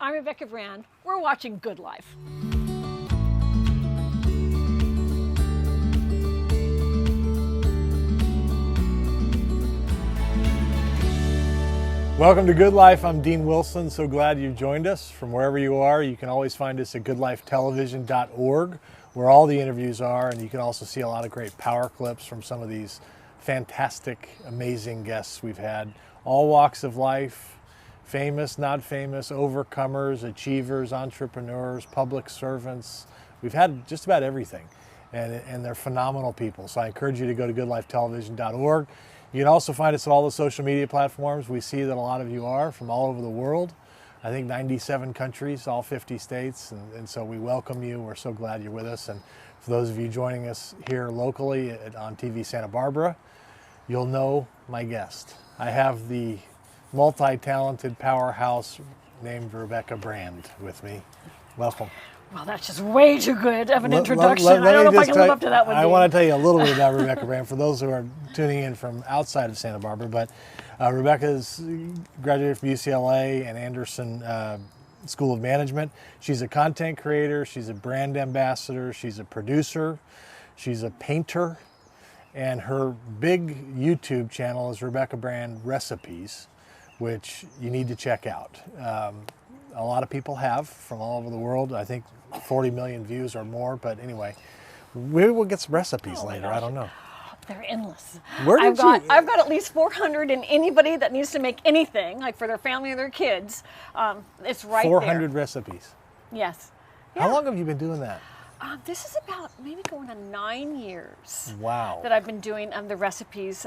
I'm Rebecca Brand. We're watching Good Life. Welcome to Good Life. I'm Dean Wilson. So glad you've joined us from wherever you are. You can always find us at goodlifetelevision.org, where all the interviews are, and you can also see a lot of great power clips from some of these fantastic, amazing guests we've had. All walks of life, famous, not famous, overcomers, achievers, entrepreneurs, public servants. We've had just about everything, and they're phenomenal people. So I encourage you to go to goodlifetelevision.org. You can also find us at all the social media platforms. We see that a lot of you are from all over the world. I think 97 countries, all 50 states, and so we welcome you. We're so glad you're with us. And for those of you joining us here locally on TV Santa Barbara, you'll know my guest. I have the multi-talented powerhouse named Rebecca Brand with me. Welcome. Well, that's just way too good of an introduction. I don't know if I can live up to that one. I want to tell you a little bit about Rebecca Brand for those who are tuning in from outside of Santa Barbara. But Rebecca's graduated from UCLA and Anderson School of Management. She's a content creator. She's a brand ambassador. She's a producer. She's a painter. And her big YouTube channel is Rebecca Brand Recipes, which you need to check out. A lot of people have from all over the world. I think 40 million views or more, but anyway, we will get some recipes later. I don't know. They're endless. I've got at least 400, and anybody that needs to make anything, like for their family or their kids, it's right 400 there. recipes. Yes. Yeah. How long have you been doing that? This is about maybe going on 9 years. Wow. That I've been doing the recipes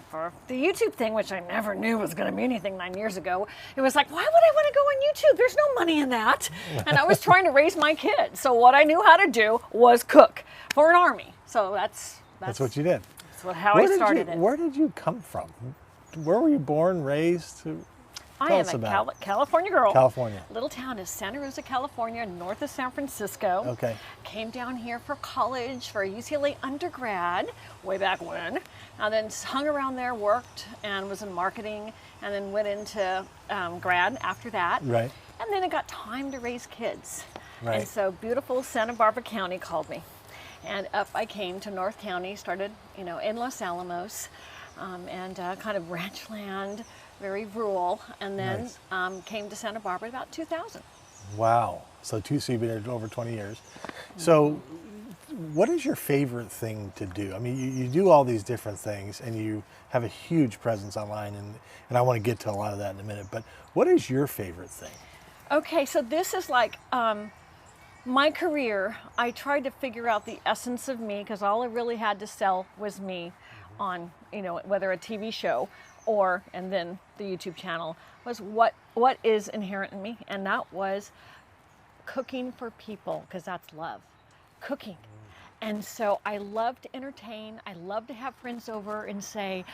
for the YouTube thing, which I never knew was going to be anything 9 years ago. It was like, why would I want to go on YouTube? There's no money in that. And I was trying to raise my kids. So what I knew how to do was cook for an army. So that's what you did. That's how I started it. Where did you come from? Where were you born, raised? I am a California girl. California. Little town is Santa Rosa, California, north of San Francisco. Okay. Came down here for college, for a UCLA undergrad, way back when. And then hung around there, worked, and was in marketing, and then went into grad after that. Right. And then I got time to raise kids. Right. And so beautiful Santa Barbara County called me. And up I came to North County, started, in Los Alamos, and kind of ranch land, very rural, and then nice. Came to Santa Barbara about 2000. Wow. So you've been there over 20 years. So what is your favorite thing to do? I mean, you do all these different things, and you have a huge presence online, and I want to get to a lot of that in a minute, but what is your favorite thing? Okay, so this is like my career. I tried to figure out the essence of me, because all I really had to sell was me on, whether a TV show and then the YouTube channel, was what is inherent in me, and that was cooking for people, because that's love, cooking. And so I love to entertain. I love to have friends over and say,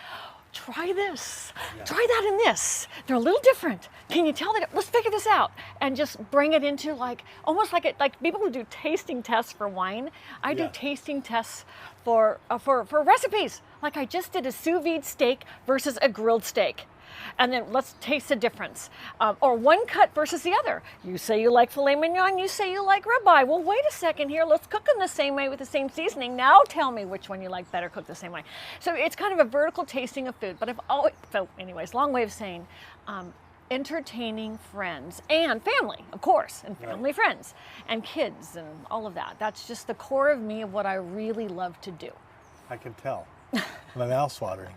try this, try that and this. They're a little different. Can you tell that? Let's figure this out. And just bring it into almost like people who do tasting tests for wine. I do tasting tests for recipes. Like I just did a sous vide steak versus a grilled steak. And then let's taste the difference. Or one cut versus the other. You say you like filet mignon, you say you like ribeye. Well, wait a second here. Let's cook them the same way with the same seasoning. Now tell me which one you like better cooked the same way. So it's kind of a vertical tasting of food. But I've always, so anyways, long way of saying, entertaining friends and family, of course, and family friends and kids and all of that. That's just the core of me, of what I really love to do. I can tell. My mouth's watering.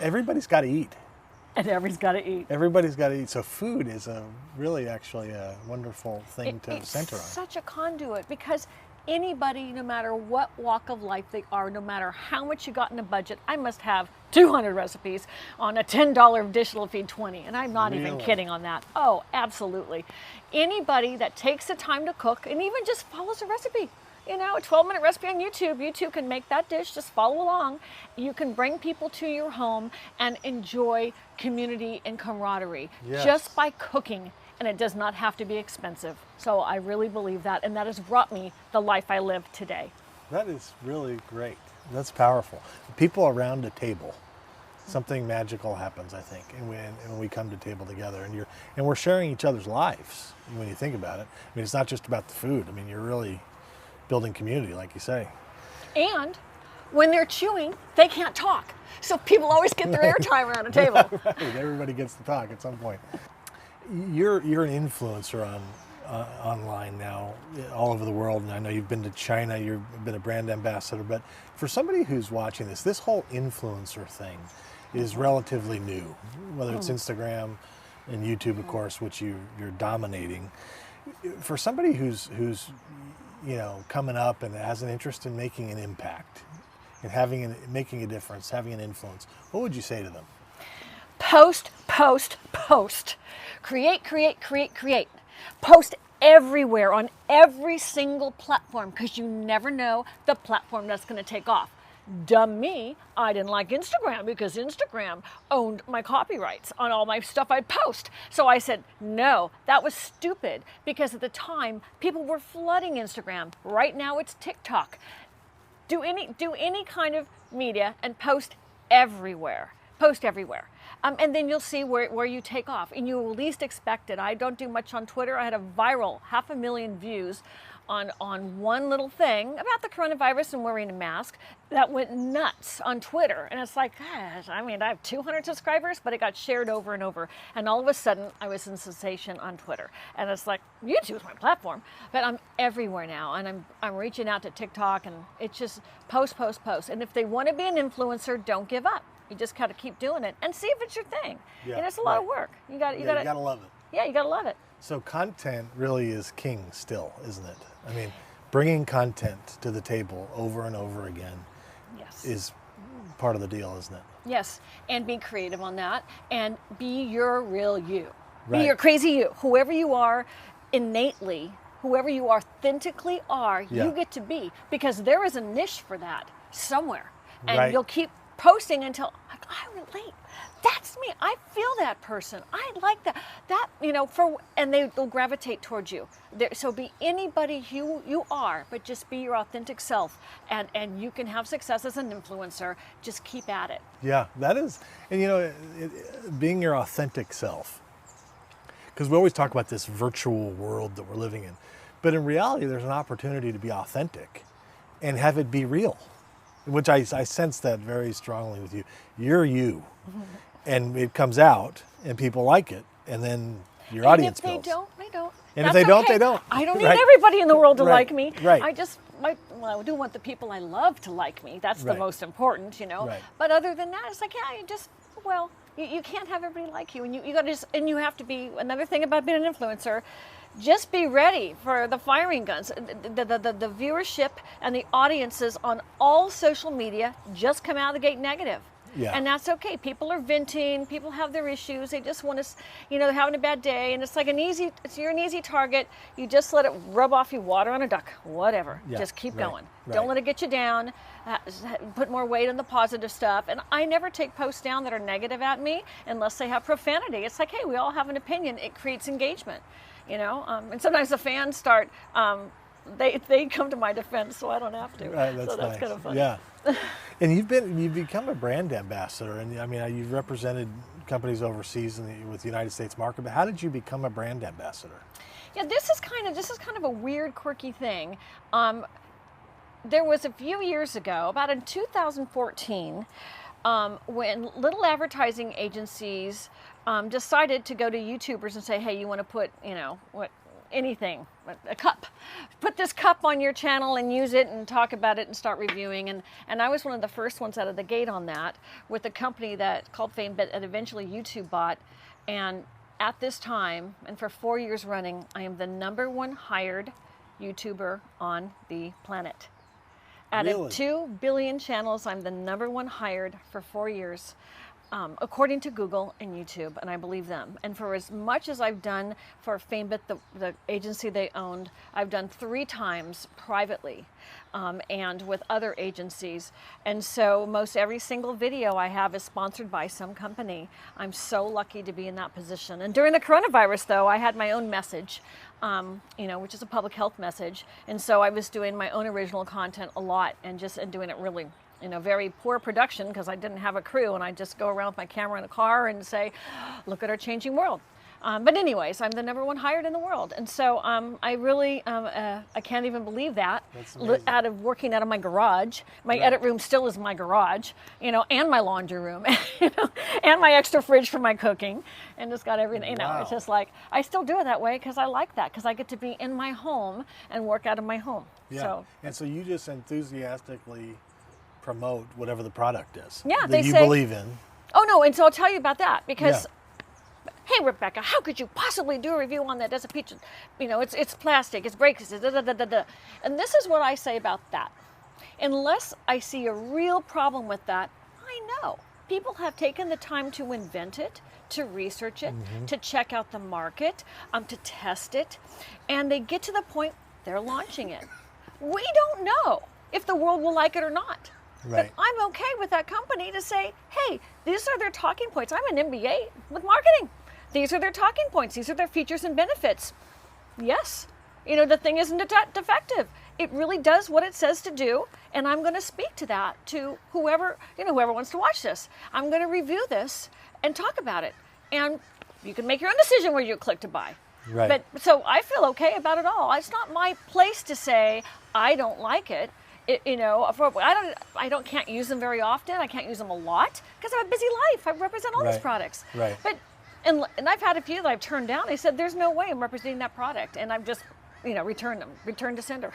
Everybody's got to eat. And everybody's got to eat. Everybody's got to eat. So food is actually a wonderful thing to center on. It's such a conduit, because anybody, no matter what walk of life they are, no matter how much you got in a budget, I must have 200 recipes on a $10 dish that'll feed 20. And I'm not even kidding on that. Oh, absolutely. Anybody that takes the time to cook and even just follows a recipe. A 12-minute recipe on YouTube. YouTube can make that dish, just follow along. You can bring people to your home and enjoy community and camaraderie just by cooking, and it does not have to be expensive. So I really believe that, and that has brought me the life I live today. That is really great. That's powerful. People around a table something magical happens, I think, and when we come to table together, and we're sharing each other's lives. When you think about it, I mean, it's not just about the food. I mean, you're really building community, like you say. And when they're chewing, they can't talk. So people always get their airtime around a table. Right. Everybody gets to talk at some point. You're an influencer online now, all over the world, and I know you've been to China. You've been a brand ambassador. But for somebody who's watching this whole influencer thing is relatively new. Whether it's Instagram and YouTube, of course, which you're dominating. For somebody who's coming up and has an interest in making an impact and making a difference, having an influence, what would you say to them? Post, post, post. Create, create, create, create. Post everywhere on every single platform, because you never know the platform that's going to take off. Dumb me, I didn't like Instagram because Instagram owned my copyrights on all my stuff I'd post. So I said, no, that was stupid, because at the time people were flooding Instagram. Right now it's TikTok. Do any kind of media and post everywhere. Post everywhere. And then you'll see where you take off, and you will least expect it. I don't do much on Twitter. I had a viral 500,000 views on one little thing about the coronavirus and wearing a mask that went nuts on Twitter. And it's like, gosh, I mean, I have 200 subscribers, but it got shared over and over. And all of a sudden, I was in sensation on Twitter. And it's like, YouTube's my platform, but I'm everywhere now. And I'm reaching out to TikTok, and it's just post, post, post. And if they want to be an influencer, don't give up. You just got to keep doing it and see if it's your thing. Yeah, and it's a lot of work. You got to love it. Yeah, you got to love it. So content really is king still, isn't it? I mean, bringing content to the table over and over again is part of the deal, isn't it? Yes, and be creative on that, and be your real you. Right. Be your crazy you. Whoever you are innately, whoever you authentically are, you get to be, because there is a niche for that somewhere. And you'll keep posting until, like, I relate. That's me. I feel that person. I like that. And they'll gravitate towards you. So be anybody you are, but just be your authentic self, and you can have success as an influencer. Just keep at it. Yeah, that is, and being your authentic self. Because we always talk about this virtual world that we're living in, but in reality, there's an opportunity to be authentic and have it be real. Which I sense that very strongly with you. You're you, and it comes out, and people like it, and then your audience builds. And if they don't, they don't. And if they don't, they don't. I don't need everybody in the world to like me. Right. I do want the people I love to like me. That's the most important, Right. But other than that, it's like, you can't have everybody like you, and you got to and you have to be. Another thing about being an influencer, just be ready for the firing guns. The viewership and the audiences on all social media just come out of the gate negative. Yeah. And that's okay. People are venting. People have their issues. They just want to, they're having a bad day. And it's like you're an easy target. You just let it rub off you, water on a duck, whatever. Yeah. Just keep going. Right. Don't let it get you down. Put more weight on the positive stuff. And I never take posts down that are negative at me unless they have profanity. It's like, hey, we all have an opinion. It creates engagement. And sometimes the fans start, they come to my defense, so I don't have to. Right, that's nice. kind of funny. Yeah. And you've become a brand ambassador, and I mean, you've represented companies overseas with the United States market. But how did you become a brand ambassador? Yeah, this is kind of a weird, quirky thing. There was a few years ago, about in 2014, when little advertising agencies decided to go to YouTubers and say, hey, you want to put, anything, a cup, put this cup on your channel and use it and talk about it and start reviewing. And I was one of the first ones out of the gate on that with a company that called FameBit that eventually YouTube bought. And at this time, and for 4 years running, I am the #1 hired YouTuber on the planet. Out of 2 billion channels, I'm the #1 hired for 4 years. According to Google and YouTube, and I believe them. And for as much as I've done for FameBit, the agency they owned, I've done 3 times privately and with other agencies. And so most every single video I have is sponsored by some company. I'm so lucky to be in that position. And during the coronavirus, though, I had my own message, which is a public health message. And so I was doing my own original content a lot and doing it really very poor production because I didn't have a crew, and I just go around with my camera in a car and say, look at our changing world. But anyways, I'm the #1 hired in the world. And so I really, I can't even believe that. Out of working out of my garage. My edit room still is my garage, and my laundry room, and my extra fridge for my cooking. And it's got everything, Wow. it's just like, I still do it that way because I like that, because I get to be in my home and work out of my home. Yeah. And so you just enthusiastically promote whatever the product is. Yeah, that they you say, believe in. Oh, no, and so I'll tell you about that, because hey, Rebecca, how could you possibly do a review on that? Does a peach, it's plastic, it's breaks, da, da, da, da, da. And this is what I say about that. Unless I see a real problem with that, I know. People have taken the time to invent it, to research it, to check out the market, to test it, and they get to the point they're launching it. We don't know if the world will like it or not. Right. But I'm okay with that company to say, hey, these are their talking points. I'm an MBA with marketing. These are their talking points. These are their features and benefits. Yes, the thing isn't defective. It really does what it says to do, and I'm going to speak to that to whoever wants to watch this. I'm going to review this and talk about it, and you can make your own decision where you click to buy. Right. But so I feel okay about it all. It's not my place to say I don't like it. I can't use them very often. I can't use them a lot because I have a busy life. I represent all these products. Right. But and I've had a few that I've turned down. They said, there's no way I'm representing that product, and I've just returned them, return to sender.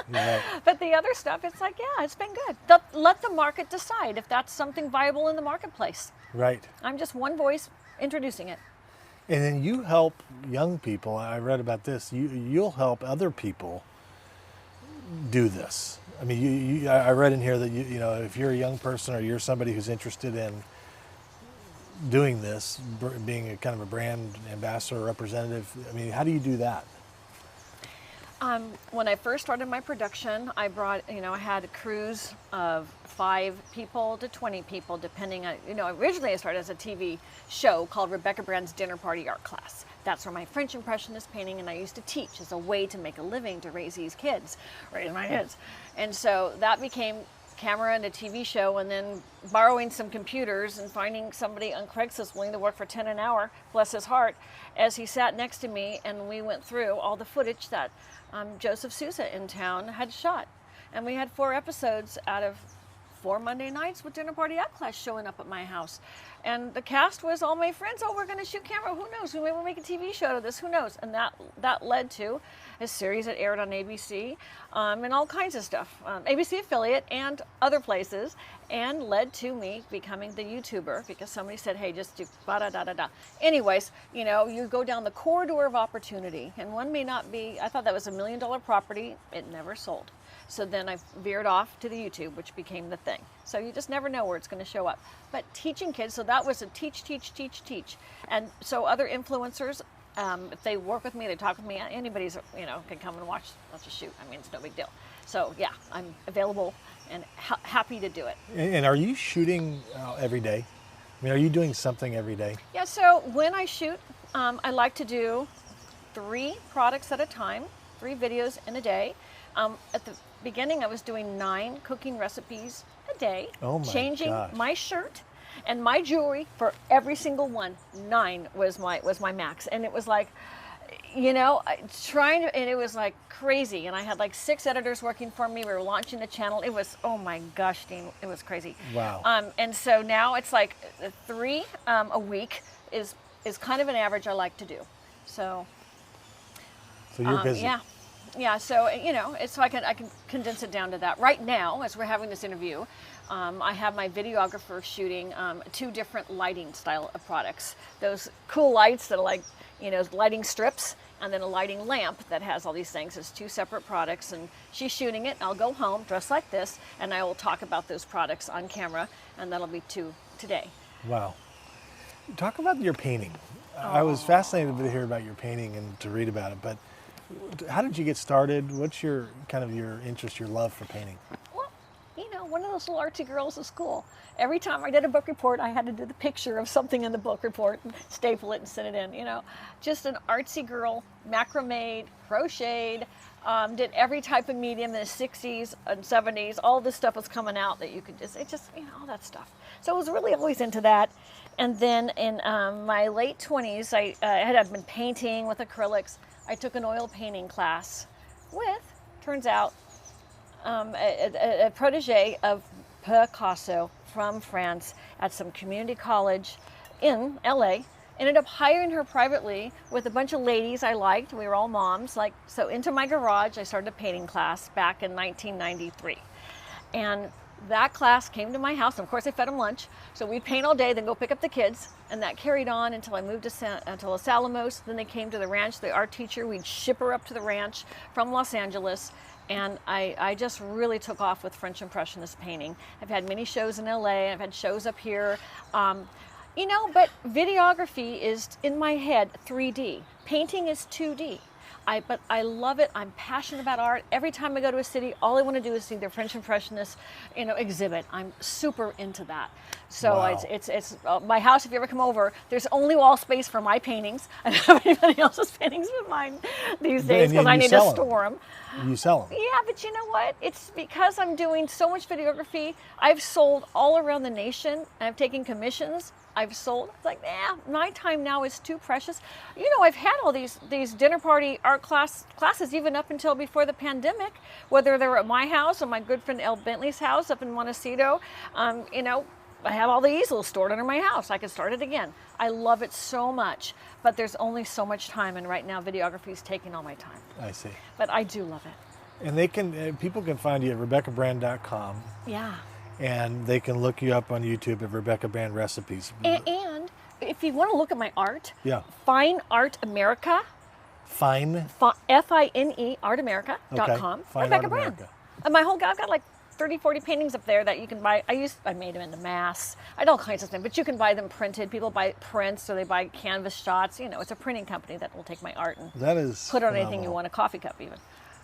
Right. But the other stuff, it's like, yeah, it's been good. Let the market decide if that's something viable in the marketplace. Right. I'm just one voice introducing it. And then you help young people. I read about this. You'll help other people do this. I mean, I read in here that if you're a young person or you're somebody who's interested in doing this, being a kind of a brand ambassador or representative, I mean, how do you do that? When I first started my production, I brought, I had crews of 5 people to 20 people, depending on, originally I started as a TV show called Rebecca Brand's Dinner Party Art Class. That's where my French Impressionist painting, and I used to teach as a way to make a living to raise my kids. And so that became camera and a TV show, and then borrowing some computers and finding somebody on Craigslist willing to work for $10 an hour, bless his heart, as he sat next to me, and we went through all the footage that Joseph Sousa in town had shot. And we had 4 episodes out of 4 Monday nights with Dinner Party Art Class showing up at my house. And the cast was all my friends. Oh, we're going to shoot camera. Who knows? Maybe we'll make a TV show out of this. Who knows? And that led to a series that aired on ABC and all kinds of stuff. ABC affiliate and other places, and led to me becoming the YouTuber because somebody said, hey, just do da-da-da-da-da. Anyways, you go down the corridor of opportunity, and one may not be, I thought that was $1 million property. It never sold. So then I veered off to the YouTube, which became the thing. So you just never know where it's going to show up. But teaching kids, so that was a teach. And so other influencers, if they work with me, they talk with me, anybody's, can come and watch a shoot. I mean, it's no big deal. So yeah, I'm available and happy to do it. And are you shooting every day? I mean, are you doing something every day? Yeah, so when I shoot, I like to do 3 products at a time, 3 videos in a day. At the beginning, I was doing 9 cooking recipes a day, changing my shirt and my jewelry for every single one. 9 was my max, and it was like, and it was like crazy. And I had like 6 editors working for me. We were launching the channel. It was, oh my gosh, Dean, it was crazy. Wow. And so now it's like 3 a week is kind of an average I like to do. So you're busy. Yeah, so so I can condense it down to that. Right now, as we're having this interview, I have my videographer shooting 2 different lighting style of products. Those cool lights that are like, lighting strips, and then a lighting lamp that has all these things. It's 2 separate products, and she's shooting it. I'll go home dressed like this, and I will talk about those products on camera, and that'll be 2 today. Wow. Talk about your painting. I was fascinated to hear about your painting and to read about it, but how did you get started? What's your interest, your love for painting? Well, one of those little artsy girls at school. Every time I did a book report, I had to do the picture of something in the book report and staple it and send it in. Just an artsy girl, macrameed, crocheted, did every type of medium in the 60s and 70s. All this stuff was coming out that you could all that stuff. So I was really always into that. And then in my late 20s, I'd been painting with acrylics. I took an oil painting class with, turns out, a protege of Picasso from France at some community college in LA. Ended up hiring her privately with a bunch of ladies I liked. We were all moms. So into my garage, I started a painting class back in 1993. And that class came to my house. And of course, I fed them lunch. So we'd paint all day, then go pick up the kids. And that carried on until I moved to Los Alamos. Then they came to the ranch. The art teacher, we'd ship her up to the ranch from Los Angeles. And I just really took off with French Impressionist painting. I've had many shows in LA. I've had shows up here. But videography is, in my head, 3D. Painting is 2D. But I love it. I'm passionate about art. Every time I go to a city, all I want to do is see their French Impressionist, exhibit. I'm super into that. So wow. it's my house. If you ever come over, there's only wall space for my paintings. I don't have anybody else's paintings but mine these days because I need to store them. You sell them. Yeah, but you know what? It's because I'm doing so much videography. I've sold all around the nation. I've taken commissions. I've sold. It's like, my time now is too precious. I've had all these dinner party art classes even up until before the pandemic, whether they were at my house or my good friend Elle Bentley's house up in Montecito. I have all the easels stored under my house. I could start it again. I love it so much, but there's only so much time, and right now videography is taking all my time. I see. But I do love it. And people can find you at RebeccaBrand.com. Yeah. And they can look you up on YouTube at Rebecca Brand Recipes. And if you want to look at my art, yeah. Fine Art America. Fine. F-I-N-E, artamerica.com. Okay. Fine Rebecca Art Brand. America. And I've got like 30, 40 paintings up there that you can buy. I made them into masks. I did all kinds of things, but you can buy them printed. People buy prints or they buy canvas shots. It's a printing company that will take my art and that is put it on phenomenal. Anything you want, a coffee cup even.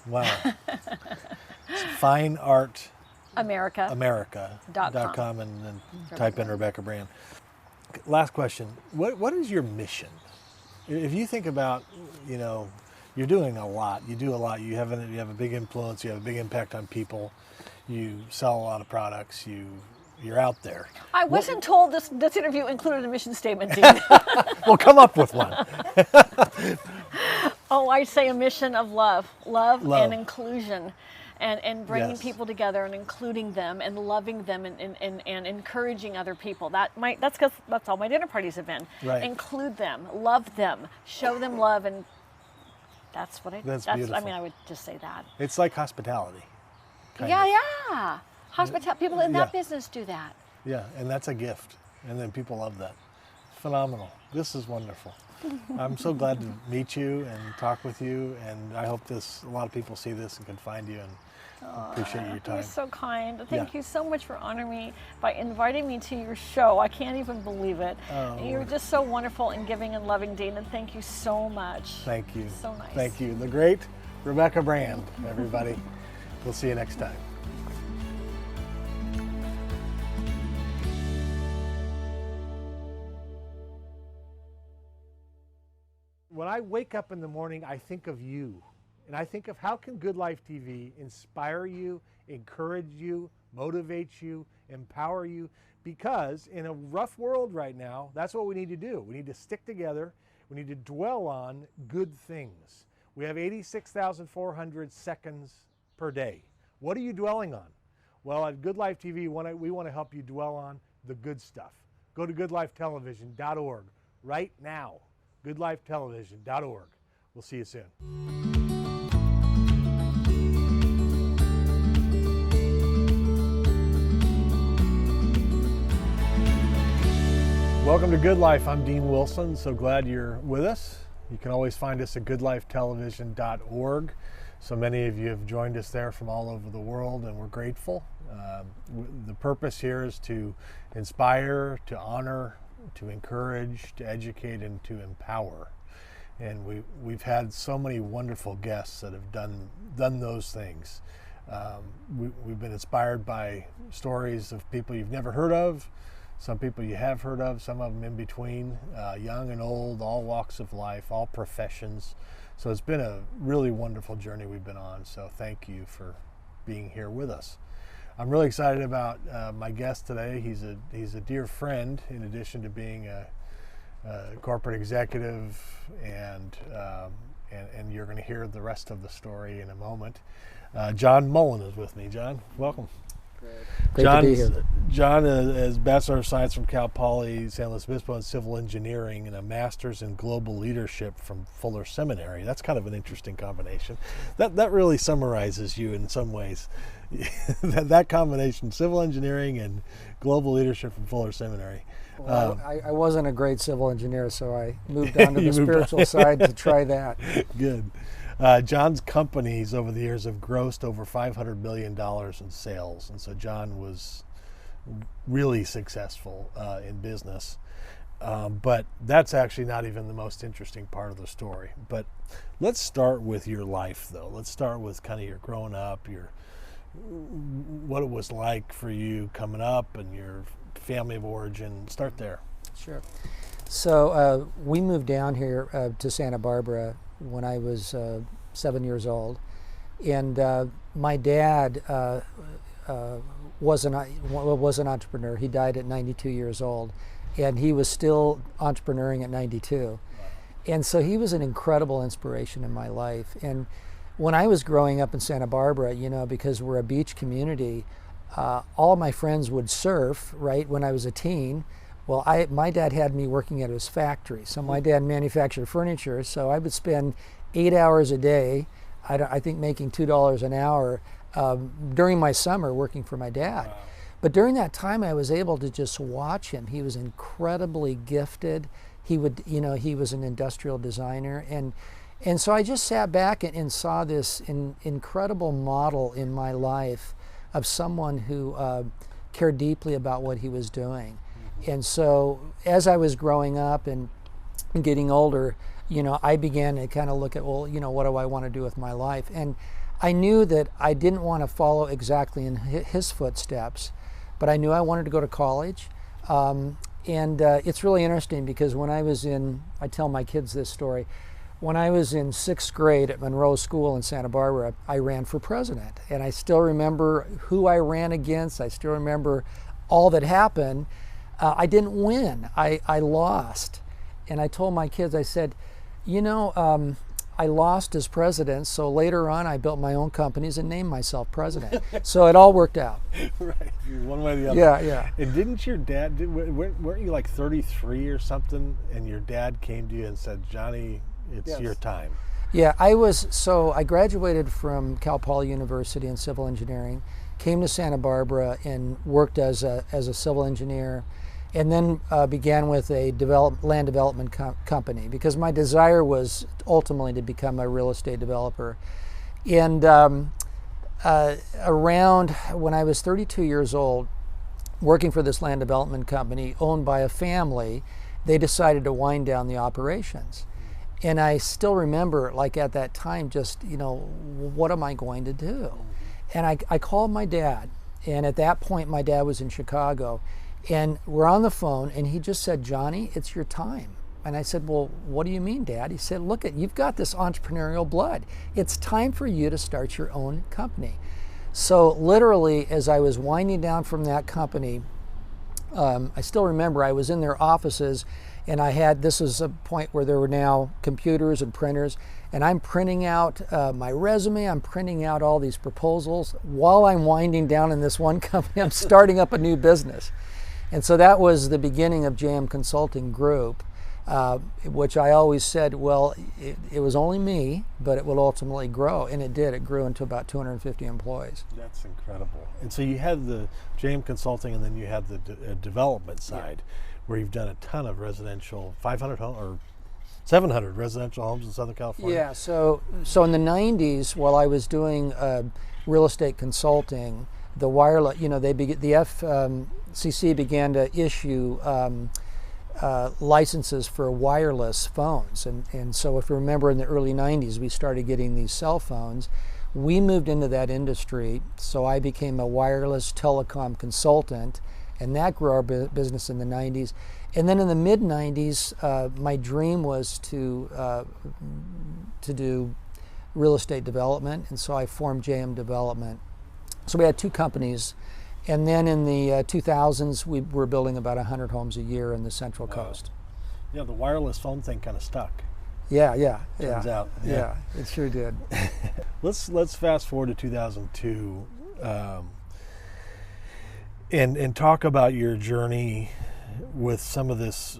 Wow. Fine Art America.com and then type in Rebecca Brand. Last question. What is your mission? If you think about, you're doing a lot. You do a lot. You have a big influence. You have a big impact on people. You sell a lot of products. You're out there. I wasn't told this interview included a mission statement, Dean. Well, come up with one. I say a mission of love and inclusion. And bringing yes. people together and including them and loving them and encouraging other people. That's because that's all my dinner parties have been. Right. Include them, love them, show them love, and that's beautiful. I would just say that. It's like hospitality. Yeah. People in that business do that. Yeah, and that's a gift. And then people love that. Phenomenal. This is wonderful. I'm so glad to meet you and talk with you, and I hope a lot of people see this and can find you, and appreciate your time. You're so kind. Thank you so much for honoring me by inviting me to your show. I can't even believe it. You're just so wonderful and giving and loving, Dean, and thank you so much. Thank you. So nice. Thank you. The great Rebecca Brand, everybody. We'll see you next time. When I wake up in the morning, I think of you. And I think of how can Good Life TV inspire you, encourage you, motivate you, empower you? Because in a rough world right now, that's what we need to do. We need to stick together. We need to dwell on good things. We have 86,400 seconds per day. What are you dwelling on? Well, at Good Life TV, we want to help you dwell on the good stuff. Go to goodlifetelevision.org right now. goodlifetelevision.org. We'll see you soon. Welcome to Good Life. I'm Dean Wilson. So glad you're with us. You can always find us at goodlifetelevision.org. So many of you have joined us there from all over the world, and we're grateful. The purpose here is to inspire, to honor, to encourage, to educate, and to empower. And we've had so many wonderful guests that have done those things. We've been inspired by stories of people you've never heard of, Some people you have heard of, some of them in between, young and old, all walks of life, all professions. So it's been a really wonderful journey we've been on. So thank you for being here with us. I'm really excited about my guest today. He's a dear friend, in addition to being a corporate executive, and you're going to hear the rest of the story in a moment. John Mullen is with me. John, welcome. Great to be here. John is Bachelor of Science from Cal Poly San Luis Obispo in Civil Engineering, and a Master's in Global Leadership from Fuller Seminary. That's kind of an interesting combination. That really summarizes you in some ways. that combination, Civil Engineering and Global Leadership from Fuller Seminary. Well, I wasn't a great civil engineer, so I moved on to the spiritual side to try that. Good. John's companies over the years have grossed over $500 million in sales, and so John was really successful in business. But that's actually not even the most interesting part of the story. But let's start with your life, though. Let's start with kind of your growing up, what it was like for you coming up, and your family of origin. Start there. Sure. So we moved down here to Santa Barbara when I was 7 years old, and my dad was an entrepreneur. He died at 92 years old, and he was still entrepreneuring at 92. And so he was an incredible inspiration in my life. And when I was growing up in Santa Barbara, because we're a beach community, all of my friends would surf, right, when I was a teen. Well, my dad had me working at his factory. So my dad manufactured furniture, so I would spend 8 hours a day, I think making $2 an hour during my summer working for my dad. Wow. But during that time, I was able to just watch him. He was incredibly gifted. He was an industrial designer. And so I just sat back and saw this incredible model in my life of someone who cared deeply about what he was doing. And so as I was growing up and getting older, I began to kind of look at, what do I want to do with my life? And I knew that I didn't want to follow exactly in his footsteps, but I knew I wanted to go to college. And it's really interesting because when I tell my kids this story, when I was in 6th grade at Monroe School in Santa Barbara, I ran for president. And I still remember who I ran against. I still remember all that happened. I didn't win. I lost. And I told my kids, I said, I lost as president, so later on I built my own companies and named myself president. So it all worked out. Right, one way or the other. Yeah. And didn't your dad, weren't you like 33 or something, and your dad came to you and said, Johnny, it's your time? Yeah, I graduated from Cal Poly University in civil engineering, came to Santa Barbara and worked as a civil engineer, and then began with a land development company because my desire was ultimately to become a real estate developer. And around when I was 32 years old, working for this land development company owned by a family, they decided to wind down the operations. And I still remember, like at that time, just, what am I going to do? And I called my dad, and at that point my dad was in Chicago. And we're on the phone, and he just said, Johnny, it's your time. And I said, well, what do you mean, Dad? He said, look, you've got this entrepreneurial blood. It's time for you to start your own company. So literally, as I was winding down from that company, I still remember I was in their offices, and this was a point where there were now computers and printers, and I'm printing out my resume, I'm printing out all these proposals. While I'm winding down in this one company, I'm starting up a new business. And so that was the beginning of JM Consulting Group, which I always said, well, it was only me, but it will ultimately grow. And it did. It grew into about 250 employees. That's incredible. And so you had the JM Consulting, and then you had the development side, where you've done a ton of residential, 500 homes, or 700 residential homes in Southern California. Yeah, so in the 90s, while I was doing real estate consulting, the wireless, the FCC began to issue licenses for wireless phones. And so if you remember in the early 90s, we started getting these cell phones. We moved into that industry, so I became a wireless telecom consultant, And that grew our business in the 90s. And then in the mid 90s, my dream was to do real estate development, and so I formed JM Development. So we had 2 companies, and then in the 2000s, we were building about 100 homes a year in the Central Coast. Yeah, the wireless phone thing kind of stuck. Yeah. Turns out. Yeah, it sure did. Let's fast forward to 2002, and talk about your journey with some of this.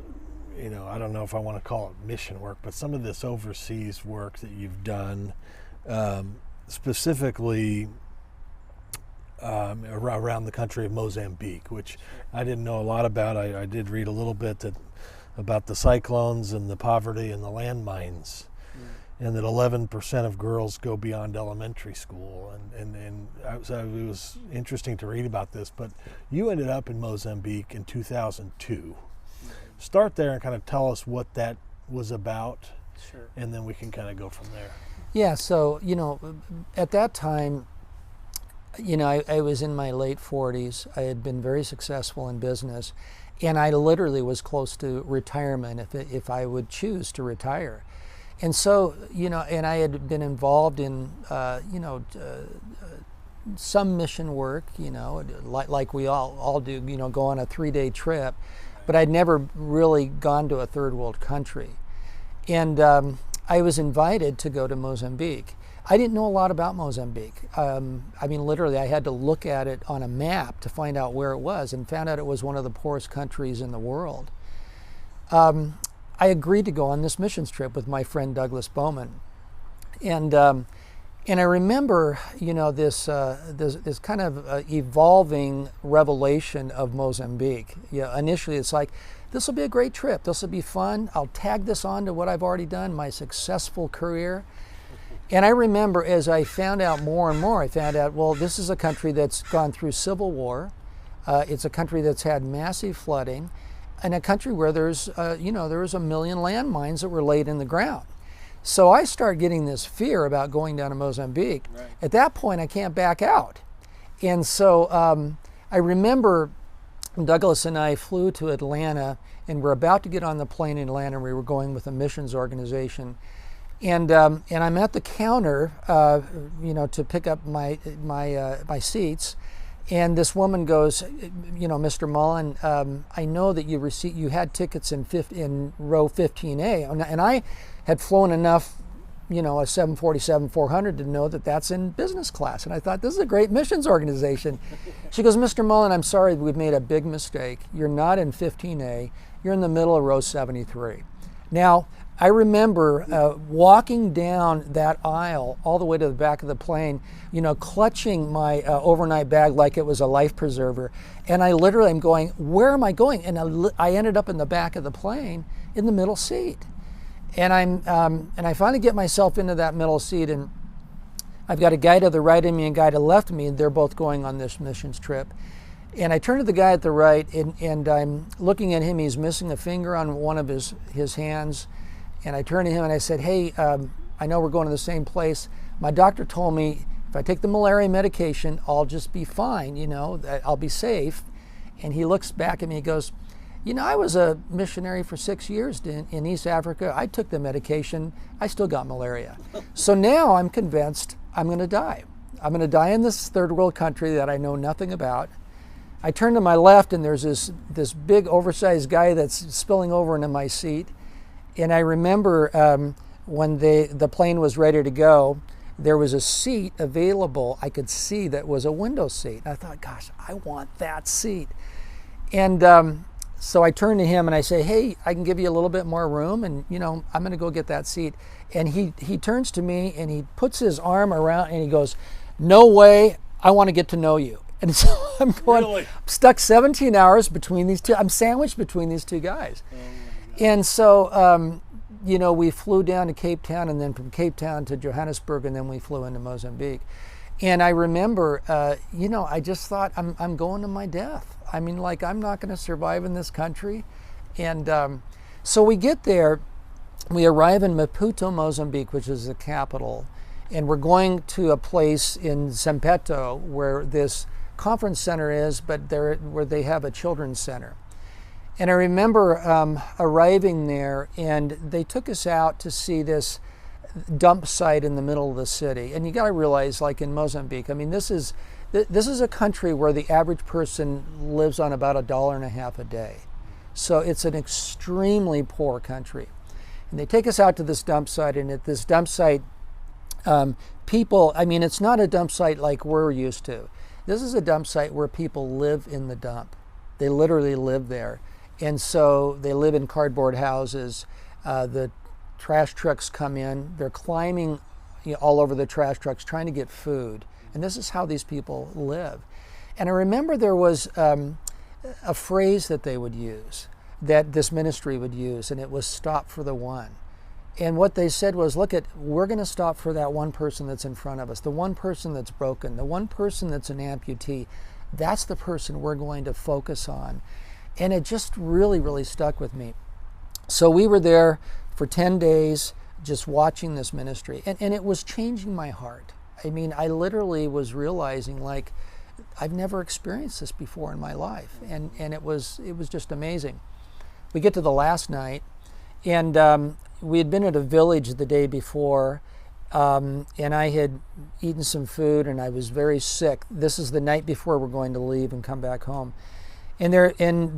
I don't know if I want to call it mission work, but some of this overseas work that you've done, specifically around the country of Mozambique, which I didn't know a lot about. I did read a little bit about the cyclones and the poverty and the landmines, and that 11% of girls go beyond elementary school. And it was interesting to read about this, but you ended up in Mozambique in 2002. Start there and kind of tell us what that was about, Sure. And then we can kind of go from there. Yeah, so, at that time, I was in my late 40s. I had been very successful in business, and I literally was close to retirement if I would choose to retire. And so, and I had been involved in, some mission work, like we all do, go on a 3-day trip, but I'd never really gone to a third world country. And I was invited to go to Mozambique. I didn't know a lot about Mozambique. Literally, I had to look at it on a map to find out where it was, and found out it was one of the poorest countries in the world. I agreed to go on this missions trip with my friend Douglas Bowman. And I remember, this kind of evolving revelation of Mozambique. Initially, it's like, this will be a great trip. This will be fun. I'll tag this on to what I've already done, my successful career. And I remember as I found out more and more, I found out, well, this is a country that's gone through civil war. It's a country that's had massive flooding, and a country where there was 1 million landmines that were laid in the ground. So I started getting this fear about going down to Mozambique. Right. At that point, I can't back out. And so I remember Douglas and I flew to Atlanta, and we're about to get on the plane in Atlanta. We were going with a missions organization. And I'm at the counter, to pick up my seats, and this woman goes, Mr. Mullen, I know that you had tickets in row 15A, and I had flown enough, a 747-400 to know that that's in business class, and I thought, this is a great missions organization. She goes, Mr. Mullen, I'm sorry, we've made a big mistake. You're not in 15A. You're in the middle of row 73. Now, I remember walking down that aisle all the way to the back of the plane, clutching my overnight bag like it was a life preserver. And I literally am going, where am I going? And I ended up in the back of the plane in the middle seat. And I finally get myself into that middle seat, and I've got a guy to the right of me and a guy to the left of me, and they're both going on this missions trip. And I turn to the guy at the right, and I'm looking at him. He's missing a finger on one of his hands. And I turned to him and I said, hey, I know we're going to the same place. My doctor told me if I take the malaria medication, I'll just be fine, I'll be safe. And he looks back at me and goes, I was a missionary for 6 years in East Africa. I took the medication. I still got malaria. So now I'm convinced I'm going to die. I'm going to die in this third world country that I know nothing about. I turn to my left, and there's this big oversized guy that's spilling over into my seat. And I remember when the plane was ready to go, there was a seat available. I could see that was a window seat. I thought, gosh, I want that seat. And so I turned to him and I say, hey, I can give you a little bit more room, and I'm going to go get that seat. And he turns to me and he puts his arm around and he goes, no way, I want to get to know you. And so I'm going, Really? I'm stuck 17 hours between these two. I'm sandwiched between these two guys. And so, we flew down to Cape Town, and then from Cape Town to Johannesburg, and then we flew into Mozambique. And I remember, I just thought, I'm going to my death. I'm not going to survive in this country. And so we get there, we arrive in Maputo, Mozambique, which is the capital, and we're going to a place in Sempeto where this conference center is, but where they have a children's center. And I remember arriving there, and they took us out to see this dump site in the middle of the city. And you got to realize, like in Mozambique, I mean, this is a country where the average person lives on about $1.50 a day. So it's an extremely poor country. And they take us out to this dump site, and at this dump site, people, I mean, it's not a dump site like we're used to. This is a dump site where people live in the dump. They literally live there. And so they live in cardboard houses. The trash trucks come in. They're climbing all over the trash trucks trying to get food. And this is how these people live. And I remember there was a phrase that they would use, that this ministry would use, and it was "stop for the one." And what they said was, look, we're going to stop for that one person that's in front of us, the one person that's broken, the one person that's an amputee. That's the person we're going to focus on. And it just really, really stuck with me. So we were there for 10 days just watching this ministry, and it was changing my heart. I mean, I literally was realizing, like, I've never experienced this before in my life, and it was just amazing. We get to the last night, and we had been at a village the day before, and I had eaten some food, and I was very sick. This is the night before we're going to leave and come back home. And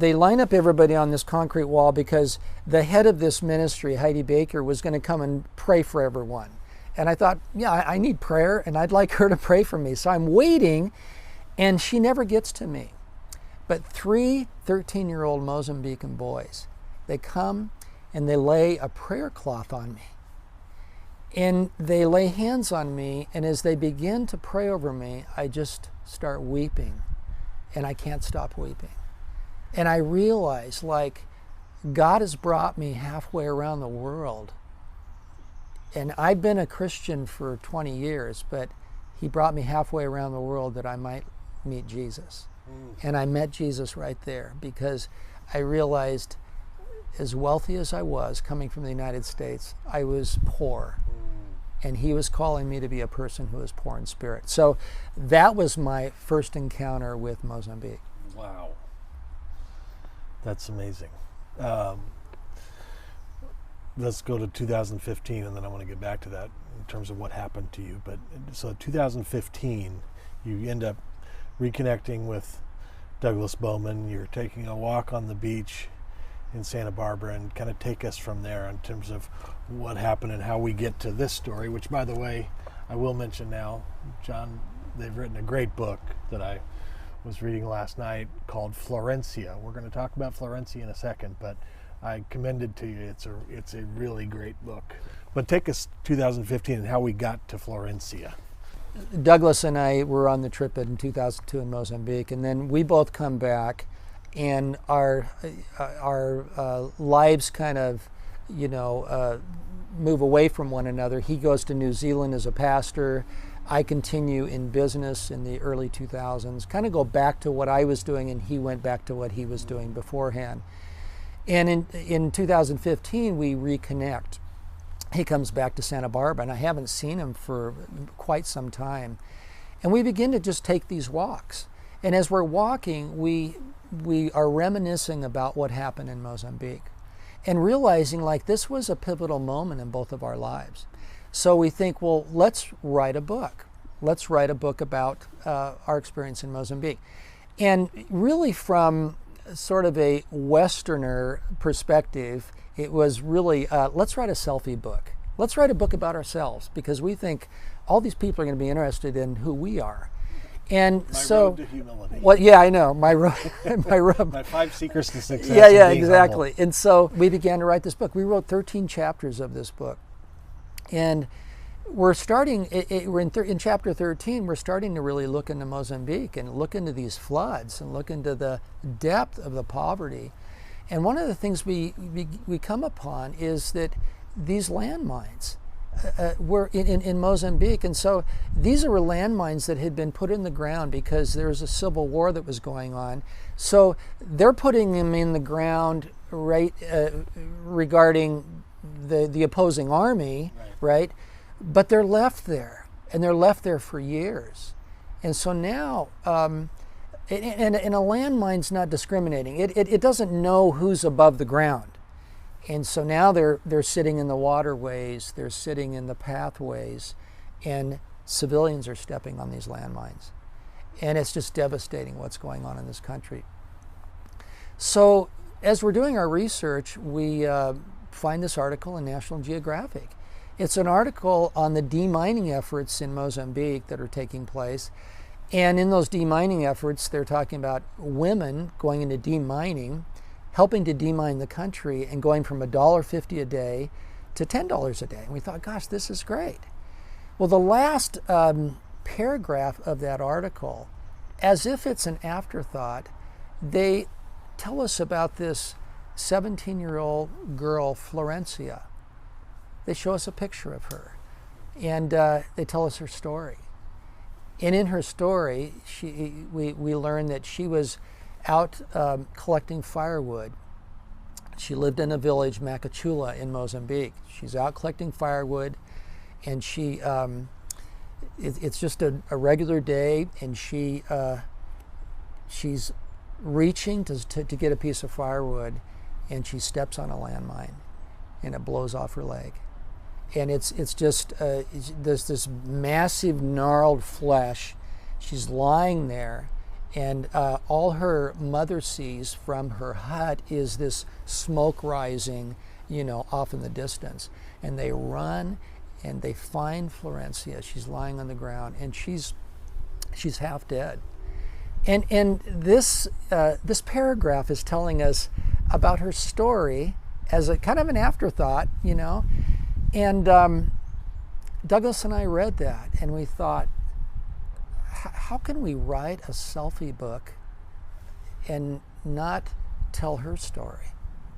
they line up everybody on this concrete wall because the head of this ministry, Heidi Baker, was going to come and pray for everyone. And I thought, yeah, I need prayer, and I'd like her to pray for me. So I'm waiting, and she never gets to me. But 3 13-year-old Mozambican boys, they come and they lay a prayer cloth on me. And they lay hands on me, and as they begin to pray over me, I just start weeping, and I can't stop weeping. And I realize, like, God has brought me halfway around the world. And I've been a Christian for 20 years, but he brought me halfway around the world that I might meet Jesus. And I met Jesus right there because I realized, as wealthy as I was coming from the United States, I was poor. And he was calling me to be a person who was poor in spirit. So that was my first encounter with Mozambique. Wow. That's amazing. Let's go to 2015, and then I want to get back to that in terms of what happened to you. But so 2015, you end up reconnecting with Douglas Bowman. You're taking a walk on the beach in Santa Barbara, and kind of take us from there in terms of what happened and how we get to this story, which, by the way, I will mention now, John, they've written a great book that I was reading last night called Florencia. We're going to talk about Florencia in a second, but I commend it to you. It's a really great book. But take us 2015 and how we got to Florencia. Douglas and I were on the trip in 2002 in Mozambique, and then we both come back, and our lives kind of, move away from one another. He goes to New Zealand as a pastor. I continue in business in the early 2000s, kind of go back to what I was doing, and he went back to what he was doing beforehand. And in 2015, we reconnect. He comes back to Santa Barbara, and I haven't seen him for quite some time. And we begin to just take these walks. And as we're walking, we are reminiscing about what happened in Mozambique and realizing, like, this was a pivotal moment in both of our lives. So we think, well, let's write a book. Let's write a book about our experience in Mozambique. And really, from sort of a Westerner perspective, it was really, let's write a selfie book. Let's write a book about ourselves, because we think all these people are going to be interested in who we are. And my so, road to humility. Well, yeah, I know, my road. My 5 secrets to success. Yeah, exactly. Humble. And so we began to write this book. We wrote 13 chapters of this book, and we're starting. We're in chapter 13. We're starting to really look into Mozambique and look into these floods and look into the depth of the poverty. And one of the things we come upon is that these landmines were in Mozambique. And so these are landmines that had been put in the ground because there was a civil war that was going on. So they're putting them in the ground regarding the opposing army, right? But they're left there, and they're left there for years. And so now And a landmine's not discriminating. It doesn't know who's above the ground. And so now they're sitting in the waterways, they're sitting in the pathways, and civilians are stepping on these landmines. And it's just devastating what's going on in this country. So as we're doing our research, we find this article in National Geographic. It's an article on the demining efforts in Mozambique that are taking place. And in those demining efforts, they're talking about women going into demining, helping to demine the country, and going from $1.50 a day to $10 a day. And we thought, gosh, this is great. Well, the last paragraph of that article, as if it's an afterthought, they tell us about this 17-year-old girl, Florencia. They show us a picture of her, and they tell us her story. And in her story, we learn that she was out collecting firewood. She lived in a village, Macachula, in Mozambique. She's out collecting firewood, and it's just a regular day, and she's reaching to get a piece of firewood, and she steps on a landmine, and it blows off her leg. And it's just there's this massive gnarled flesh. She's lying there, and all her mother sees from her hut is this smoke rising, off in the distance. And they run, and they find Florencia. She's lying on the ground, and she's half dead. And this paragraph is telling us about her story as a kind of an afterthought, And Douglas and I read that, and we thought, how can we write a selfie book and not tell her story?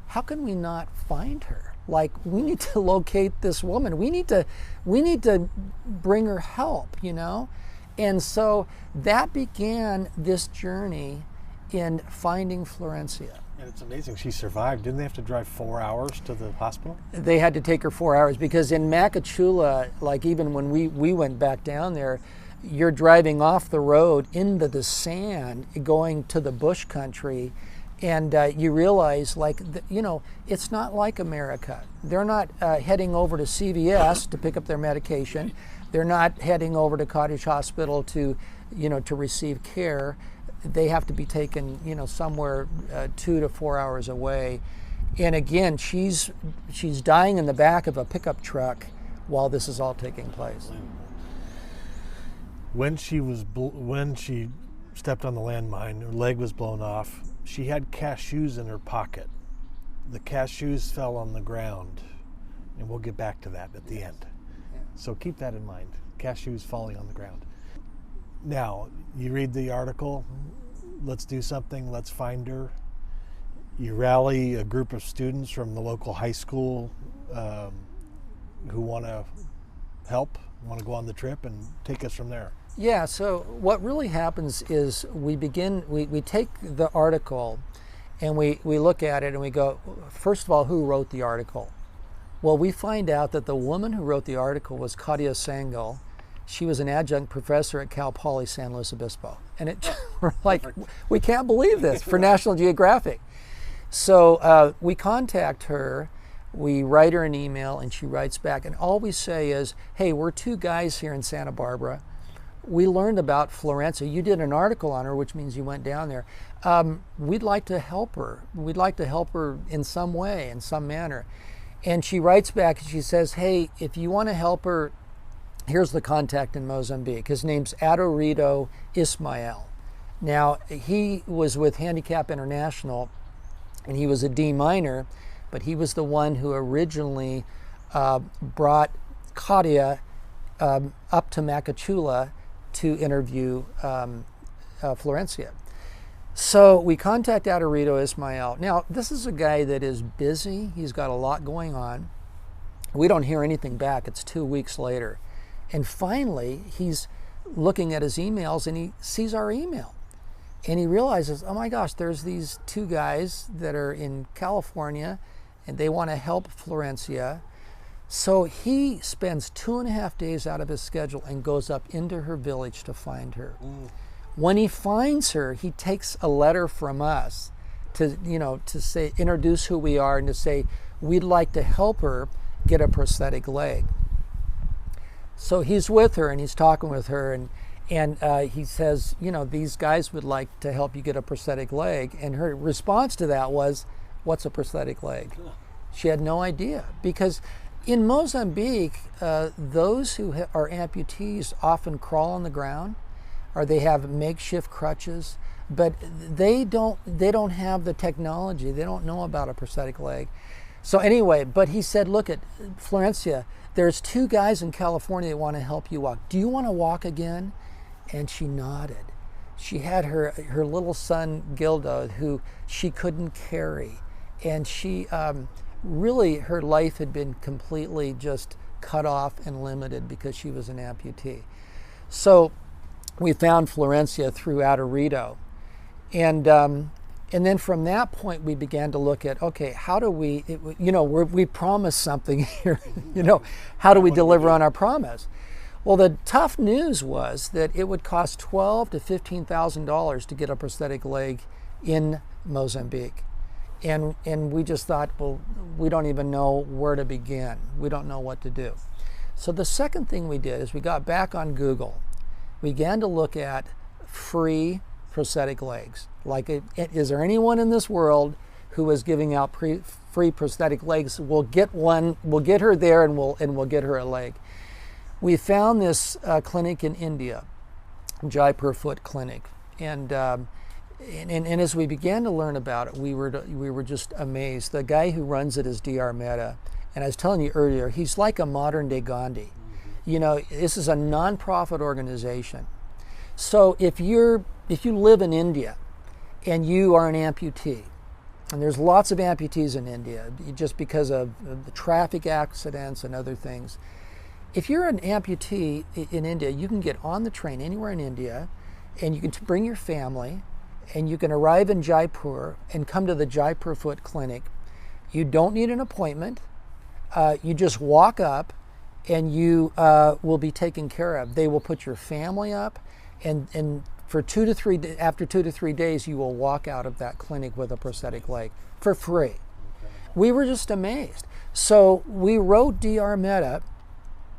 How can we not find her? Like, we need to locate this woman. We need to bring her help, And so that began this journey in finding Florencia. And it's amazing she survived. Didn't they have to drive 4 hours to the hospital? They had to take her 4 hours because in Macachula, like even when we went back down there, you're driving off the road into the sand, going to the bush country, and you realize, it's not like America. They're not heading over to CVS to pick up their medication. They're not heading over to Cottage Hospital to receive care. They have to be taken, somewhere 2 to 4 hours away. And again, she's dying in the back of a pickup truck while this is all taking place. When she stepped on the landmine, her leg was blown off. She had cashews in her pocket. The cashews fell on the ground, and we'll get back to that at the end. Yeah. So keep that in mind. Cashews falling on the ground. Now, you read the article, let's do something, let's find her. You rally a group of students from the local high school who want to help, want to go on the trip, and take us from there. Yeah, so what really happens is we take the article and we look at it and we go, first of all, who wrote the article? Well, we find out that the woman who wrote the article was Claudia Sangel. She was an adjunct professor at Cal Poly San Luis Obispo. And we're like, we can't believe this for National Geographic. So we contact her, we write her an email, and she writes back. And all we say is, hey, we're two guys here in Santa Barbara. We learned about Florencia. You did an article on her, which means you went down there. We'd like to help her. We'd like to help her in some way, in some manner. And she writes back and she says, hey, if you want to help her, here's the contact in Mozambique. His name's Adorito Ismael. Now, he was with Handicap International, and he was a deminer, but he was the one who originally brought Claudia up to Macachula to interview Florencia. So we contact Adorito Ismael. Now, this is a guy that is busy. He's got a lot going on. We don't hear anything back. It's 2 weeks later. And finally, he's looking at his emails and he sees our email. And he realizes, oh my gosh, there's these two guys that are in California and they want to help Florencia. So he spends 2.5 days out of his schedule and goes up into her village to find her. When he finds her, he takes a letter from us to, to say, introduce who we are and to say, we'd like to help her get a prosthetic leg. So he's with her and he's talking with her, and he says, these guys would like to help you get a prosthetic leg. And her response to that was, what's a prosthetic leg? She had no idea, because in Mozambique, those who are amputees often crawl on the ground, or they have makeshift crutches, but they don't have the technology. They don't know about a prosthetic leg. So anyway, but he said, look at Florencia, there's 2 guys in California that want to help you walk. Do you want to walk again? And she nodded. She had her little son, Gildo, who she couldn't carry. And she really, her life had been completely just cut off and limited because she was an amputee. So we found Florencia through Adarito. And then from that point, we began to look at, okay, how do we promised something here, how do we deliver on our promise? Well, the tough news was that it would cost $12,000 to $15,000 to get a prosthetic leg in Mozambique. And we just thought, well, we don't even know where to begin. We don't know what to do. So the second thing we did is we got back on Google. We began to look at free prosthetic legs. Like, is there anyone in this world who is giving out free prosthetic legs? We'll get one, we'll get her there, and we'll get her a leg. We found this clinic in India, Jaipur Foot Clinic, and as we began to learn about it, we were just amazed. The guy who runs it is Dr. Mehta, and I was telling you earlier, he's like a modern day Gandhi. This is a non-profit organization. So if you live in India and you are an amputee, and there's lots of amputees in India just because of the traffic accidents and other things. If you're an amputee in India, you can get on the train anywhere in India, and you can bring your family, and you can arrive in Jaipur and come to the Jaipur Foot Clinic. You don't need an appointment. You just walk up, and you will be taken care of. They will put your family up, and for after 2 to 3 days, you will walk out of that clinic with a prosthetic leg for free. Okay. We were just amazed. So we wrote Dr. Mehta,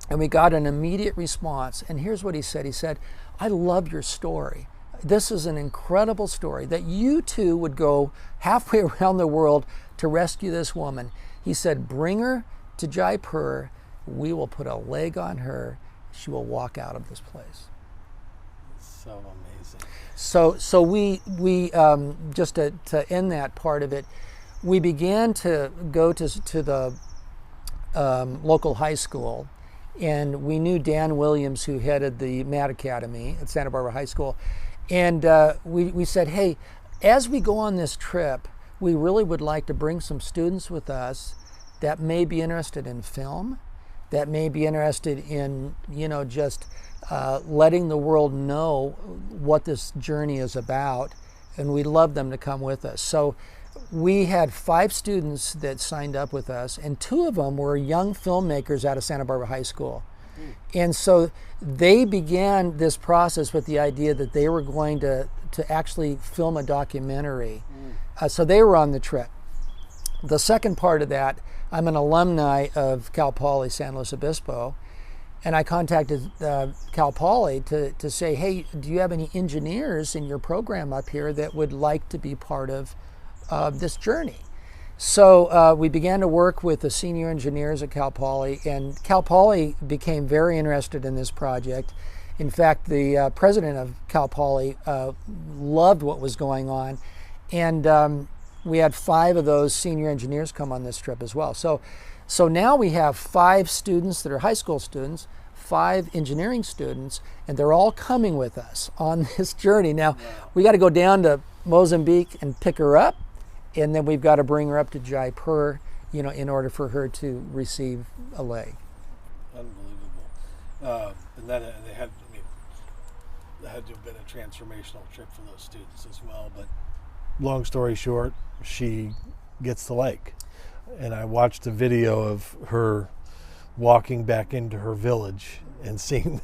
and we got an immediate response. And here's what he said. He said, I love your story. This is an incredible story that you two would go halfway around the world to rescue this woman. He said, bring her to Jaipur. We will put a leg on her. She will walk out of this place. So amazing. So we just to end that part of it, we began to go to the local high school. And we knew Dan Williams, who headed the Matt Academy at Santa Barbara High School. And we said, hey, as we go on this trip, we really would like to bring some students with us that may be interested in film, that may be interested in, just letting the world know what this journey is about. And we'd love them to come with us. So we had 5 students that signed up with us, and 2 of them were young filmmakers out of Santa Barbara High School. And so they began this process with the idea that they were going to actually film a documentary. So they were on the trip. The second part of that, I'm an alumni of Cal Poly San Luis Obispo, and I contacted Cal Poly to say, hey, do you have any engineers in your program up here that would like to be part of this journey? So we began to work with the senior engineers at Cal Poly, and Cal Poly became very interested in this project. In fact, the president of Cal Poly loved what was going on, and we had 5 of those senior engineers come on this trip as well. So now we have 5 students that are high school students, 5 engineering students, and they're all coming with us on this journey. Now, we got to go down to Mozambique and pick her up, and then we've got to bring her up to Jaipur, in order for her to receive a leg. Unbelievable. And that had to have been a transformational trip for those students as well. But long story short, she gets the leg. And I watched a video of her walking back into her village and seeing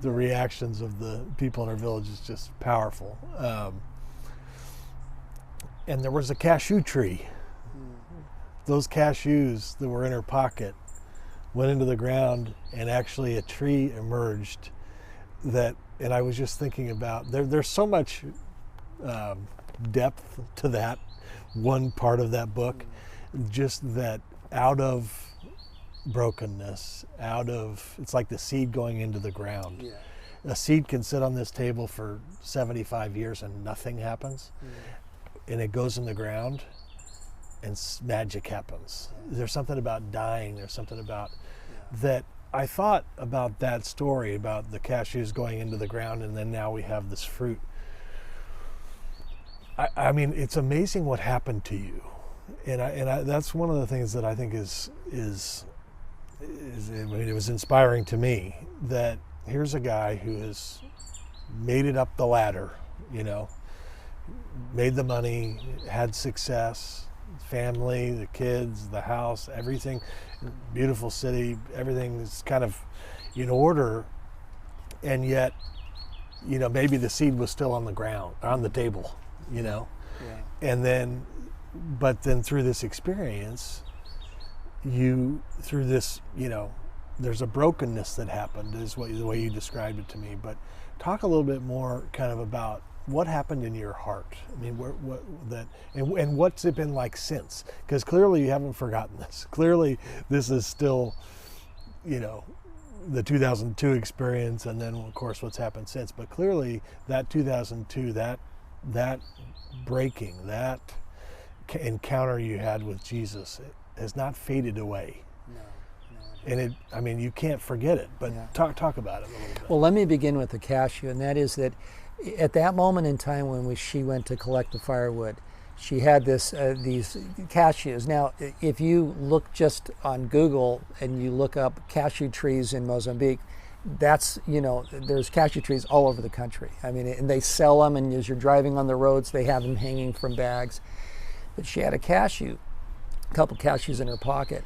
the reactions of the people in our village is just powerful. And there was a cashew tree. Those cashews that were in her pocket went into the ground, and actually a tree emerged. And I was just thinking about, there's so much depth to that one part of that book, just that out of brokenness, it's like the seed going into the ground. A seed can sit on this table for 75 years and nothing happens, and it goes in the ground and magic happens. There's something about dying, there's something about that. I thought about that story about the cashews going into the ground, and then now we have this fruit. I mean, it's amazing what happened to you, and that's one of the things that I think is I mean, it was inspiring to me that here's a guy who has made it up the ladder, made the money, had success, family, the kids, the house, everything, beautiful city, everything is kind of in order, and yet, maybe the seed was still on the ground, on the table, and then, but then through this experience, there's a brokenness that happened, is the way you described it to me. But talk a little bit more kind of about what happened in your heart. I mean, and what's it been like since? Because clearly you haven't forgotten this. Clearly this is still, the 2002 experience, and then of course what's happened since. But clearly that 2002, that breaking, that encounter you had with Jesus, it has not faded away. And you can't forget it, but talk about it a little bit. Well, let me begin with the cashew, and that is that at that moment in time when she went to collect the firewood, she had these cashews. Now, if you look just on Google and you look up cashew trees in Mozambique, there's cashew trees all over the country. I mean, and they sell them, and as you're driving on the roads, they have them hanging from bags. But she had a couple cashews in her pocket,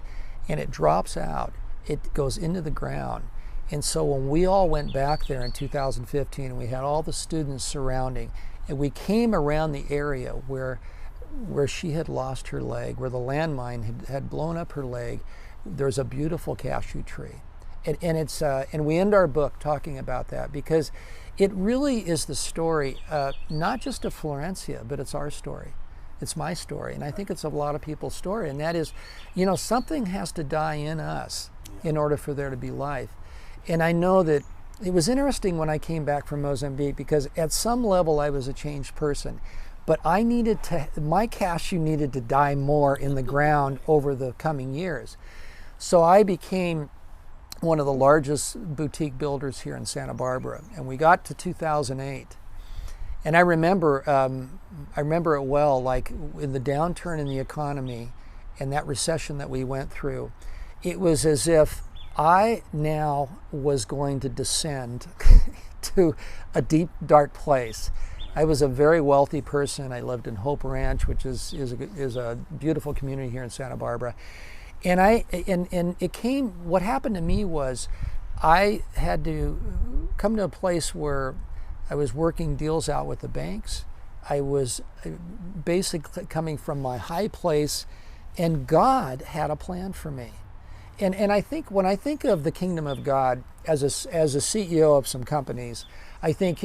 and it drops out. It goes into the ground. And so when we all went back there in 2015, and we had all the students surrounding, and we came around the area where she had lost her leg, where the landmine had blown up her leg, there's a beautiful cashew tree. And we end our book talking about that, because it really is the story, not just of Florencia, but it's our story. It's my story, and I think it's a lot of people's story, and that is, something has to die in us in order for there to be life. And I know that it was interesting when I came back from Mozambique, because at some level I was a changed person, but my cashew needed to die more in the ground over the coming years. So I became one of the largest boutique builders here in Santa Barbara, and we got to 2008. And I remember it well, like in the downturn in the economy and that recession that we went through, it was as if I now was going to descend to a deep, dark place. I was a very wealthy person. I lived in Hope Ranch, which is a beautiful community here in Santa Barbara. And what happened to me was I had to come to a place where I was working deals out with the banks. I was basically coming from my high place, and God had a plan for me. And I think when I think of the kingdom of God as a CEO of some companies, I think,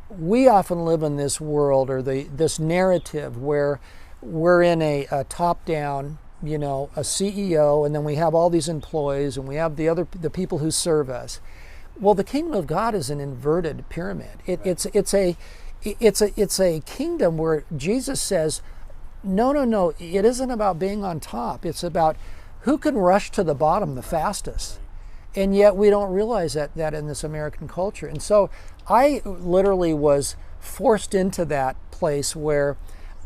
we often live in this world, or this narrative where we're in a top-down, a CEO, and then we have all these employees, and we have the people who serve us. Well, the kingdom of God is an inverted pyramid. It's a kingdom where Jesus says, no, it isn't about being on top. It's about who can rush to the bottom the fastest. And yet we don't realize that in this American culture. And so I literally was forced into that place where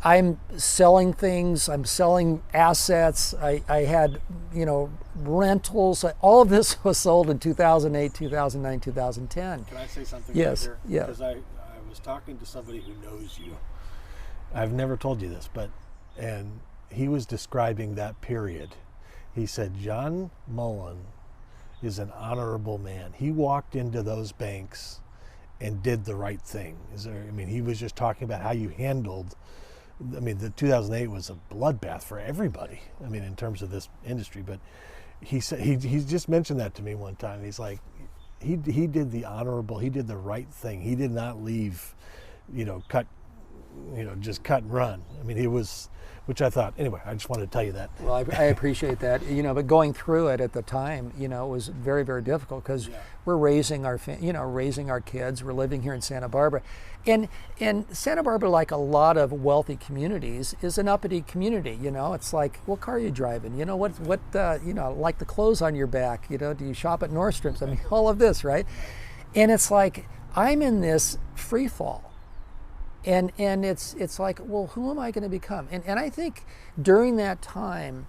I'm selling things, I'm selling assets. I had, rentals. All of this was sold in 2008, 2009, 2010. Can I say something? Yes. Right Yeah. Because I was talking to somebody who knows you. I've never told you this, and he was describing that period. He said, John Mullen is an honorable man. He walked into those banks and did the right thing. He was just talking about how you handled. The 2008 was a bloodbath for everybody. In terms of this industry, but he said he just mentioned that to me one time. He's like, he did the honorable. He did the right thing. He did not leave, just cut and run. He was, which I thought, anyway, I just wanted to tell you that. Well, I appreciate that. But going through it at the time, it was very, very difficult because we're raising our kids. We're living here in Santa Barbara. And Santa Barbara, like a lot of wealthy communities, is an uppity community. It's like, what car are you driving? What like the clothes on your back. Do you shop at Nordstrom's? All of this, right? And it's like, I'm in this free fall. And it's like, well, who am I going to become? And I think during that time,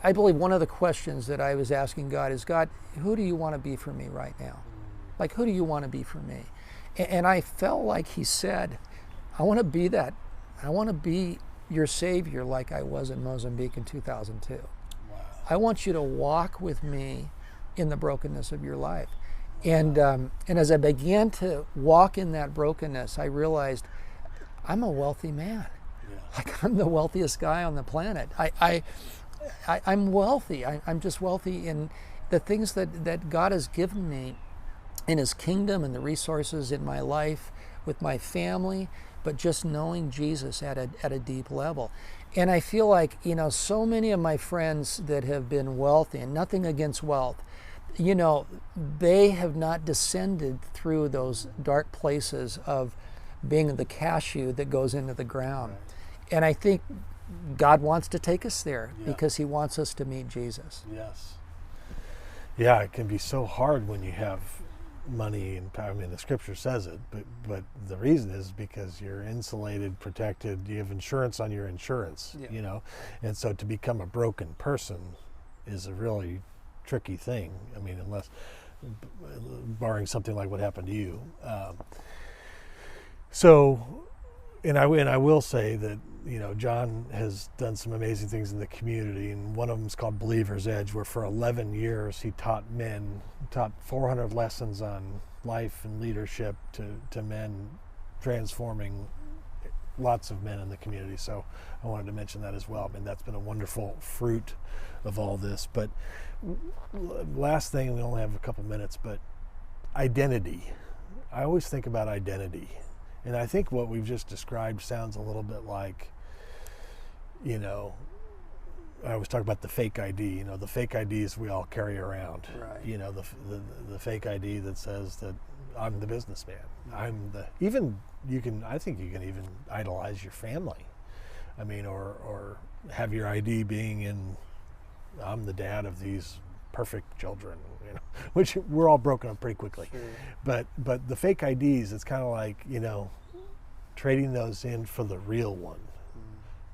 I believe one of the questions that I was asking God is, God, who do you want to be for me right now? Like, who do you want to be for me? And I felt like he said, I want to be that. I want to be your Savior like I was in Mozambique in 2002. Wow. I want you to walk with me in the brokenness of your life. And as I began to walk in that brokenness, I realized I'm a wealthy man. Yeah. Like, I'm the wealthiest guy on the planet. I'm wealthy. I'm just wealthy in the things that God has given me in His kingdom and the resources in my life with my family, but just knowing Jesus at a deep level. And I feel like, so many of my friends that have been wealthy, and nothing against wealth, they have not descended through those dark places of being the cashew that goes into the ground. Right. And I think God wants to take us there because He wants us to meet Jesus. Yes. Yeah, it can be so hard when you have money and power. The scripture says it, but the reason is because you're insulated, protected, you have insurance on your insurance, and so to become a broken person is a really tricky thing. Unless barring something like what happened to you. And I will say that John has done some amazing things in the community, and one of them is called Believer's Edge, where for 11 years he taught 400 lessons on life and leadership to men, transforming lots of men in the community. So I wanted to mention that as well. That's been a wonderful fruit of all this. But last thing, we only have a couple minutes, but identity. I always think about identity. And I think what we've just described sounds a little bit like, I always talk about the fake ID. The fake IDs we all carry around. Right. The fake ID that says that I'm the businessman. I think you can even idolize your family. Or have your ID being in, I'm the dad of these perfect children, which we're all broken up pretty quickly. Sure. But the fake IDs, it's kind of like, trading those in for the real one,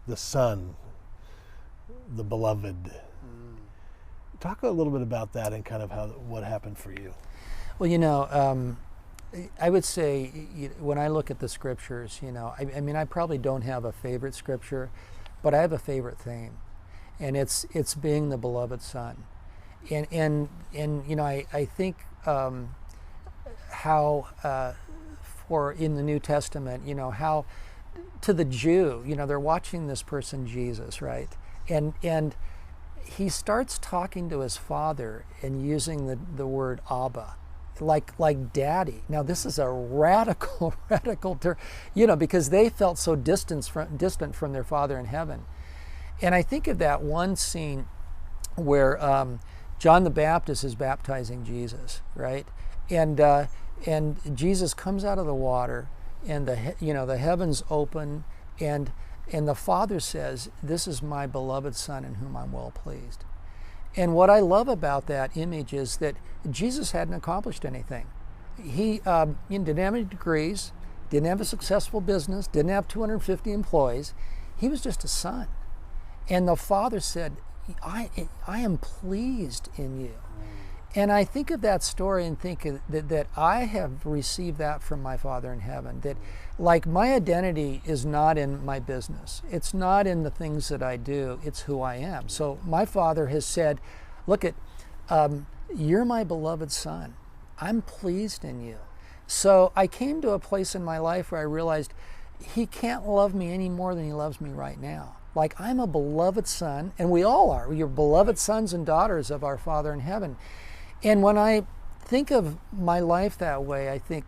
the son, the beloved. Talk a little bit about that and kind of what happened for you. Well, I would say when I look at the scriptures, I probably don't have a favorite scripture, but I have a favorite theme, and it's being the beloved son. And I think how for in the New Testament, how to the Jew, they're watching this person Jesus, right? And he starts talking to his father and using the word Abba, like daddy. Now this is a radical term, because they felt so distant from their Father in heaven. And I think of that one scene where John the Baptist is baptizing Jesus, right? And Jesus comes out of the water, and the heavens open, and the Father says, "This is my beloved Son in whom I'm well pleased." And what I love about that image is that Jesus hadn't accomplished anything. He didn't have any degrees, didn't have a successful business, didn't have 250 employees. He was just a son. And the Father said, I am pleased in you. And I think of that story and think that I have received that from my Father in heaven, that like my identity is not in my business. It's not in the things that I do. It's who I am. So my Father has said, look, You're my beloved son. I'm pleased in you. So I came to a place in my life where I realized he can't love me any more than he loves me right now. Like, I'm a beloved son, and we all are. You're beloved sons and daughters of our Father in heaven. And when I think of my life that way, I think,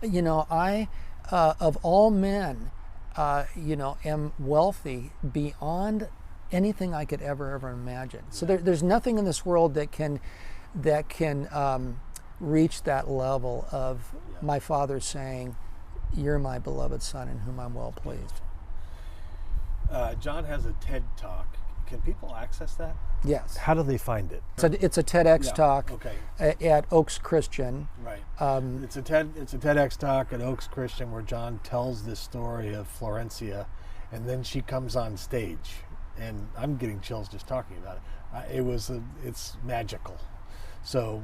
I, of all men, am wealthy beyond anything I could ever imagine. So there's nothing in this world that can reach that level of my Father saying, you're my beloved son in whom I'm well pleased. John has a TED Talk. Can people access that? Yes. How do they find it? It's a TEDx talk at Oaks Christian. Right. It's a TEDx talk at Oaks Christian where John tells this story of Florencia, and then she comes on stage, and I'm getting chills just talking about it. It's magical. So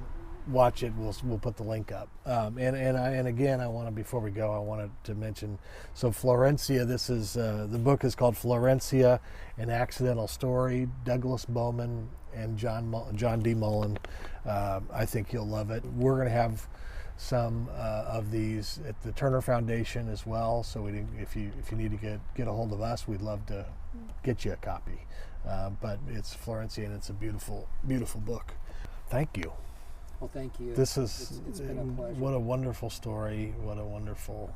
watch it. We'll put the link up. And again, before we go, I wanted to mention. So Florencia, the book is called Florencia: An Accidental Story. Douglas Bowman and John D. Mullen. I think you'll love it. We're going to have some of these at the Turner Foundation as well. So if you need to get a hold of us, we'd love to get you a copy. But it's Florencia, and it's a beautiful, beautiful book. Thank you. Well, thank you. This is it's been a pleasure. What a wonderful story. What a wonderful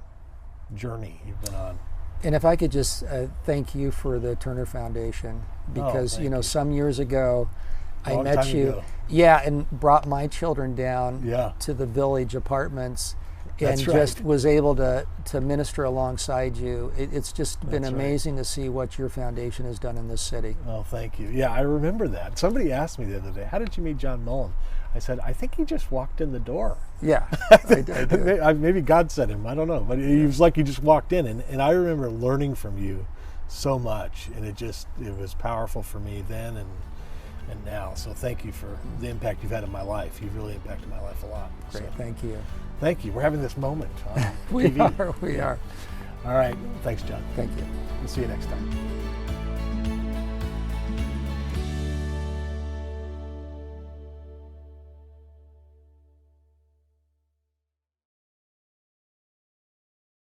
journey you've been on. And if I could just thank you for the Turner Foundation, because some years ago I met you, and brought my children down to the village apartments, and just was able to minister alongside you. It's just been amazing to see what your foundation has done in this city. Oh, thank you. Yeah, I remember that. Somebody asked me the other day, how did you meet John Mullen? I said, I think he just walked in the door. Yeah, I did. Maybe God sent him, I don't know. But he was like he just walked in. And I remember learning from you so much. And it was powerful for me then and now. So thank you for the impact you've had in my life. You've really impacted my life a lot. Great, so, thank you. Thank you. We're having this moment on We TV. are. All right. Thanks, John. Thank you. We'll see you next time.